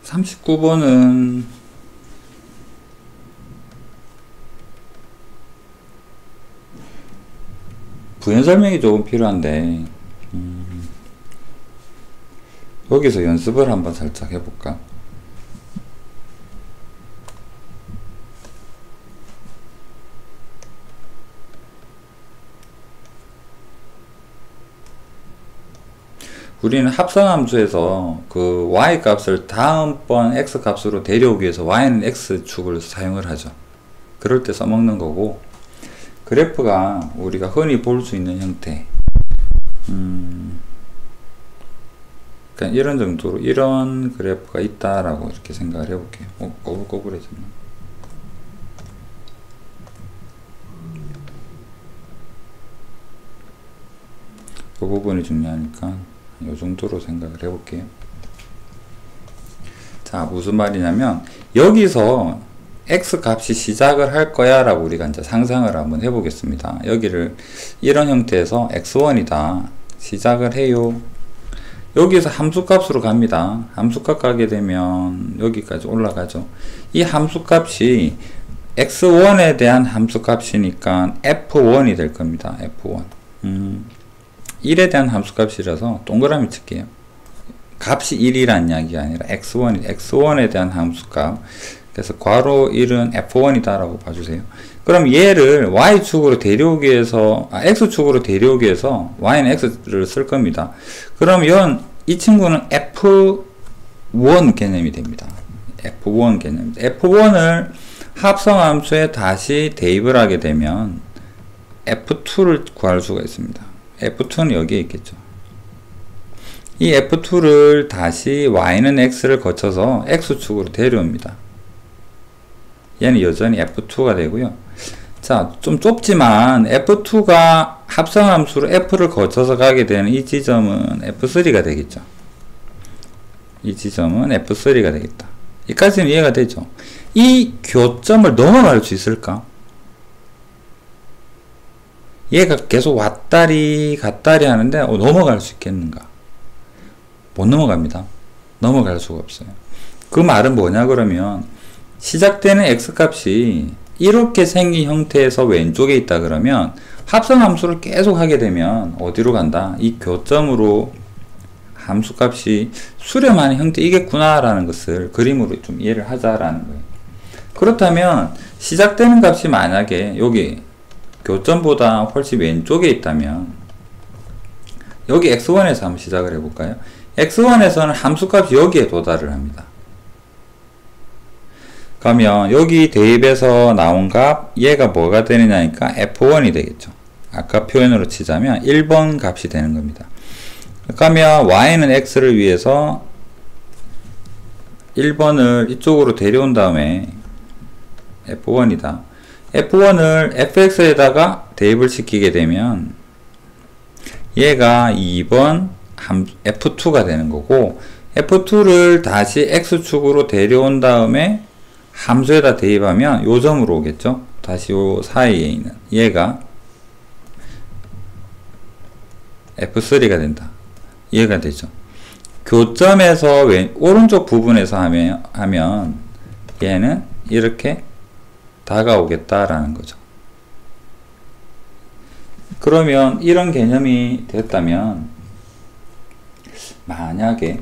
39번은 부연 설명이 조금 필요한데 여기서 연습을 한번 살짝 해볼까? 우리는 합성함수에서 그 y 값을 다음번 x 값으로 데려오기 위해서 y는 x축을 사용을 하죠. 그럴 때 써먹는 거고, 그래프가 우리가 흔히 볼 수 있는 형태, 그러니까 이런 정도로 이런 그래프가 있다라고 이렇게 생각을 해볼게요. 꼬불꼬불해졌나? 이 부분이 중요하니까 이 정도로 생각을 해볼게요. 자, 무슨 말이냐면 여기서 x 값이 시작을 할 거야 라고 우리가 이제 상상을 한번 해보겠습니다. 여기를 이런 형태에서 x1이다 시작을 해요. 여기서 함수값으로 갑니다. 함수값 가게 되면 여기까지 올라가죠. 이 함수값이 x1에 대한 함수값이니까 f1이 될 겁니다. f1 1에 대한 함수값이라서 동그라미 칠게요. 값이 1이란 이야기가 아니라 x1에 대한 함수값. 그래서 괄호 1은 f1이다 라고 봐주세요. 그럼 얘를 y축으로 데려오기 위해서 x축으로 데려오기 위해서 y는 x를 쓸 겁니다. 그러면 이 친구는 f1 개념이 됩니다. f1 개념입니다. f1을 합성함수에 다시 대입을 하게 되면 f2를 구할 수가 있습니다. f2는 여기에 있겠죠. 이 f2를 다시 y는 x를 거쳐서 x축으로 데려옵니다. 얘는 여전히 f2가 되고요. 자, 좀 좁지만 f2가 합성함수로 f를 거쳐서 가게 되는 이 지점은 f3가 되겠죠. 이 지점은 f3가 되겠다. 여기까지는 이해가 되죠. 이 교점을 넘어갈 수 있을까? 얘가 계속 왔다리 갔다리 하는데 넘어갈 수 있겠는가? 못 넘어갑니다. 넘어갈 수가 없어요. 그 말은 뭐냐 그러면 시작되는 x값이 이렇게 생긴 형태에서 왼쪽에 있다 그러면 합성함수를 계속 하게 되면 어디로 간다? 이 교점으로 함수값이 수렴하는 형태이겠구나 라는 것을 그림으로 좀 이해를 하자라는 거예요. 그렇다면 시작되는 값이 만약에 여기 교점보다 훨씬 왼쪽에 있다면 여기 x1에서 한번 시작을 해볼까요? x1에서는 함수값이 여기에 도달을 합니다. 그러면 여기 대입에서 나온 값 얘가 뭐가 되느냐니까 f1이 되겠죠. 아까 표현으로 치자면 1번 값이 되는 겁니다. 그러면 y는 x를 위해서 1번을 이쪽으로 데려온 다음에 f1이다. f1을 fx에다가 대입을 시키게 되면 얘가 2번 f2가 되는 거고, f2를 다시 x축으로 데려온 다음에 함수에다 대입하면 요 점으로 오겠죠. 다시 요 사이에 있는 얘가 f3가 된다. 이해가 되죠. 교점에서 오른쪽 부분에서 하면 얘는 이렇게 다가오겠다라는 거죠. 그러면 이런 개념이 됐다면 만약에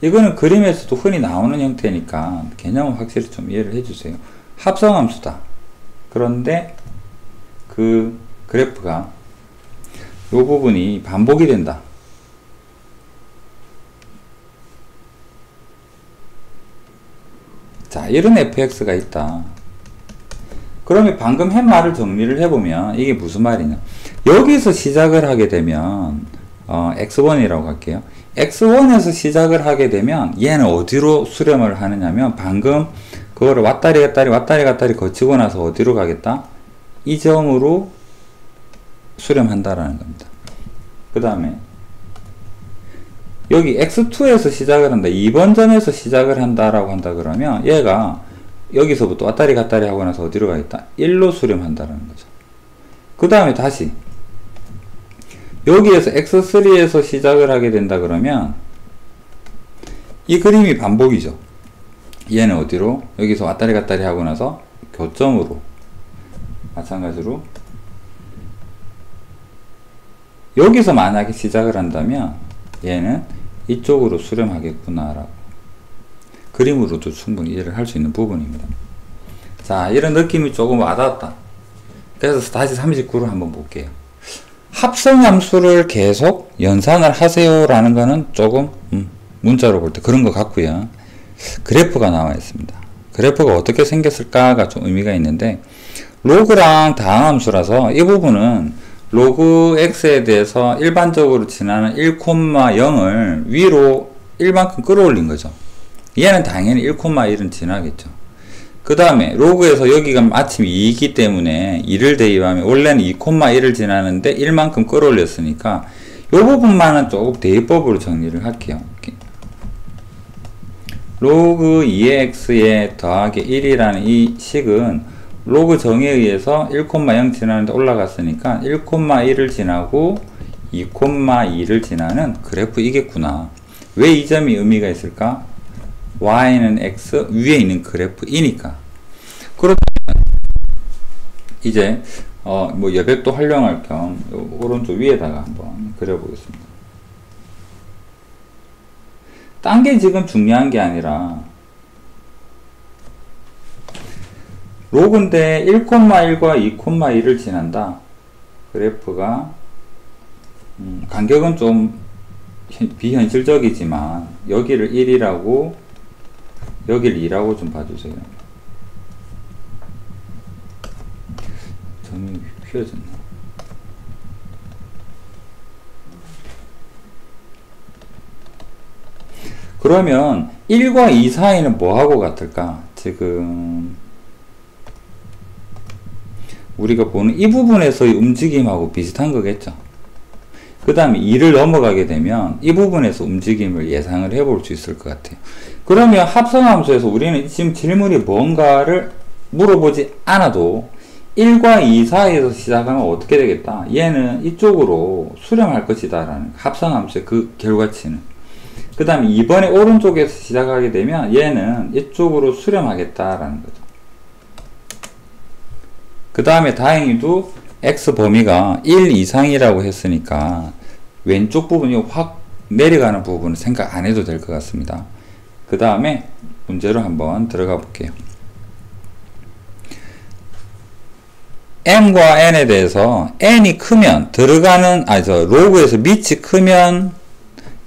이거는 그림에서도 흔히 나오는 형태니까 개념은 확실히 좀 이해를 해주세요. 합성함수다. 그런데 그 그래프가 이 부분이 반복이 된다. 자, 이런 fx가 있다. 그러면 방금 한 말을 정리를 해보면 이게 무슨 말이냐. 여기서 시작을 하게 되면 x1이라고 할게요. x1에서 시작을 하게 되면 얘는 어디로 수렴을 하느냐면 방금 그거를 왔다리 갔다리 거치고 나서 어디로 가겠다? 이 점으로 수렴한다라는 겁니다. 그 다음에 여기 x2에서 시작을 한다. 2번 점에서 시작을 한다라고 한다 그러면 얘가 여기서부터 왔다리 갔다리 하고 나서 어디로 가겠다? 1로 수렴한다라는 거죠. 그 다음에 다시 여기에서 x3에서 시작을 하게 된다 그러면 이 그림이 반복이죠. 얘는 어디로? 여기서 왔다리 갔다리 하고 나서 교점으로 마찬가지로 여기서 만약에 시작을 한다면 얘는 이쪽으로 수렴하겠구나 라고 그림으로도 충분히 이해를 할 수 있는 부분입니다. 자, 이런 느낌이 조금 와닿았다. 그래서 다시 39를 한번 볼게요. 합성함수를 계속 연산을 하세요 라는 거는 조금 문자로 볼 때 그런 것 같고요. 그래프가 나와 있습니다. 그래프가 어떻게 생겼을까가 좀 의미가 있는데 로그랑 다항함수라서 이 부분은 로그 x에 대해서 일반적으로 지나는 1,0을 위로 1만큼 끌어올린 거죠. 얘는 당연히 1,1은 지나겠죠. 그 다음에 로그에서 여기가 마침 2이기 때문에 2를 대입하면 원래는 2,1을 지나는데 1만큼 끌어올렸으니까 이 부분만은 조금 대입법으로 정리를 할게요. 로그 2의 x에 더하기 1이라는 이 식은 로그 정의에 의해서 1,0 지나는데 올라갔으니까 1,1을 지나고 2,2를 지나는 그래프이겠구나. 왜 이 점이 의미가 있을까? y는 x 위에 있는 그래프이니까. 그렇다면 이제 뭐 여백도 활용할 겸 오른쪽 위에다가 한번 그려보겠습니다. 딴 게 지금 중요한 게 아니라 로그인데 1,1과 2,2를 지난다. 그래프가 간격은 좀 비현실적이지만 여기를 1이라고 여기를 2라고 좀 봐주세요. 점이 휘어졌네. 그러면 1과 2 사이는 뭐하고 같을까? 지금 우리가 보는 이 부분에서의 움직임하고 비슷한 거겠죠. 그 다음에 2를 넘어가게 되면 이 부분에서 움직임을 예상을 해볼 수 있을 것 같아요. 그러면 합성함수에서 우리는 지금 질문이 뭔가를 물어보지 않아도 1과 2 사이에서 시작하면 어떻게 되겠다? 얘는 이쪽으로 수렴할 것이다 라는 합성함수의 그 결과치는. 그 다음에 이번에 오른쪽에서 시작하게 되면 얘는 이쪽으로 수렴하겠다라는 거죠. 그 다음에 다행히도 x 범위가 1 이상이라고 했으니까 왼쪽 부분이 확 내려가는 부분은 생각 안 해도 될 것 같습니다. 그 다음에 문제로 한번 들어가 볼게요. m과 n에 대해서 n이 크면 들어가는 로그에서 밑이 크면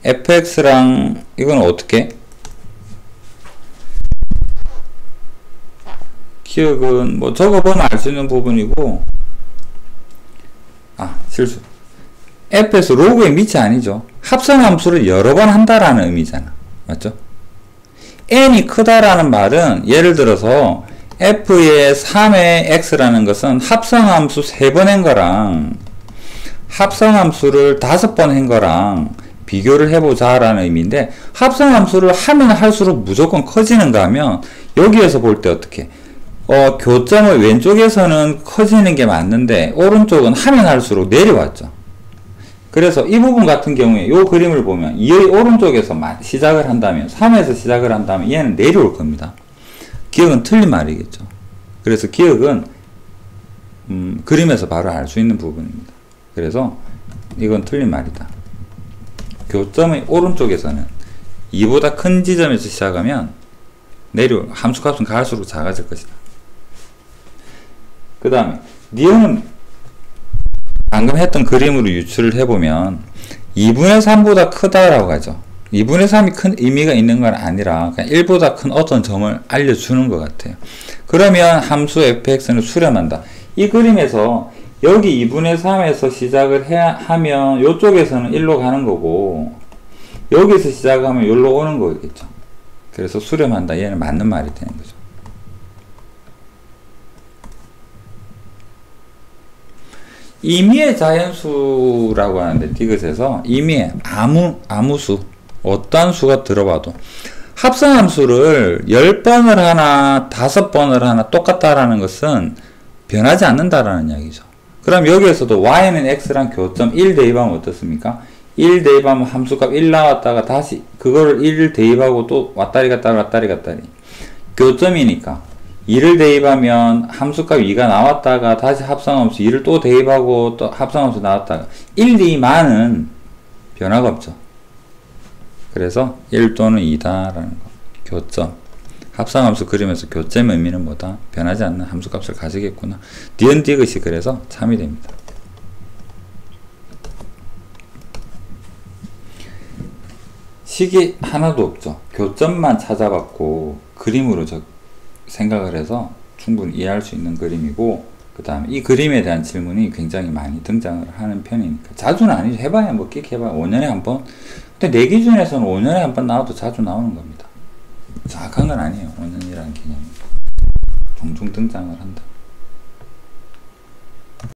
fx랑 이건 어떻게? 기억은 뭐 적어보면 알 수 있는 부분이고 실수. f에서 로그의 밑이 아니죠. 합성함수를 여러 번 한다라는 의미잖아. 맞죠? n이 크다라는 말은 예를 들어서 f의 3의 x라는 것은 합성함수 3번 한 거랑 합성함수를 5번 한 거랑 비교를 해보자 라는 의미인데 합성함수를 하면 할수록 무조건 커지는가 하면 여기에서 볼 때 어떻게 교점의 왼쪽에서는 커지는 게 맞는데 오른쪽은 하면 할수록 내려왔죠. 그래서 이 부분 같은 경우에 이 그림을 보면 2의 오른쪽에서 시작을 한다면 3에서 시작을 한다면 얘는 내려올 겁니다. 기억은 틀린 말이겠죠. 그래서 기억은 그림에서 바로 알 수 있는 부분입니다. 그래서 이건 틀린 말이다. 교점의 오른쪽에서는 2보다 큰 지점에서 시작하면 함수값은 갈수록 작아질 것이다. 그 다음에 니은은 방금 했던 그림으로 유출을 해보면 2분의 3보다 크다라고 하죠. 2분의 3이 큰 의미가 있는 건 아니라 그냥 1보다 큰 어떤 점을 알려주는 것 같아요. 그러면 함수 fx는 수렴한다. 이 그림에서 여기 2분의 3에서 시작을 하면 이쪽에서는 1로 가는 거고 여기서 시작하면 여기로 오는 거겠죠. 그래서 수렴한다. 얘는 맞는 말이 되는 거죠. 임의의 자연수라고 하는데 디귿에서 임의의 아무수 어떠한 수가 들어봐도 합성함수를 10번을 하나 5번을 하나 똑같다라는 것은 변하지 않는다라는 이야기죠. 그럼 여기에서도 y는 x랑 교점 1 대입하면 어떻습니까? 1 대입하면 함수값 1 나왔다가 다시 그거를 1 대입하고 또 왔다리 갔다리 왔다리 갔다리. 교점이니까 2를 대입하면 함수값 2가 나왔다가 다시 합성함수 2를 또 대입하고 또 합성함수 나왔다가 1, 2만은 변화가 없죠. 그래서 1 또는 2다 라는 거. 교점. 합성함수 그리면서 교점의 의미는 뭐다? 변하지 않는 함수값을 가지겠구나. 니은 디귿이 그래서 참이 됩니다. 식이 하나도 없죠. 교점만 찾아봤고 그림으로 생각을 해서 충분히 이해할 수 있는 그림이고, 그 다음에 이 그림에 대한 질문이 굉장히 많이 등장을 하는 편이니까, 자주는 아니죠. 해봐야 뭐 끽 해봐야 5년에 한 번. 근데 내 기준에서는 5년에 한 번 나와도 자주 나오는 겁니다. 정확한 건 아니에요. 5년이라는 개념이 종종 등장을 한다.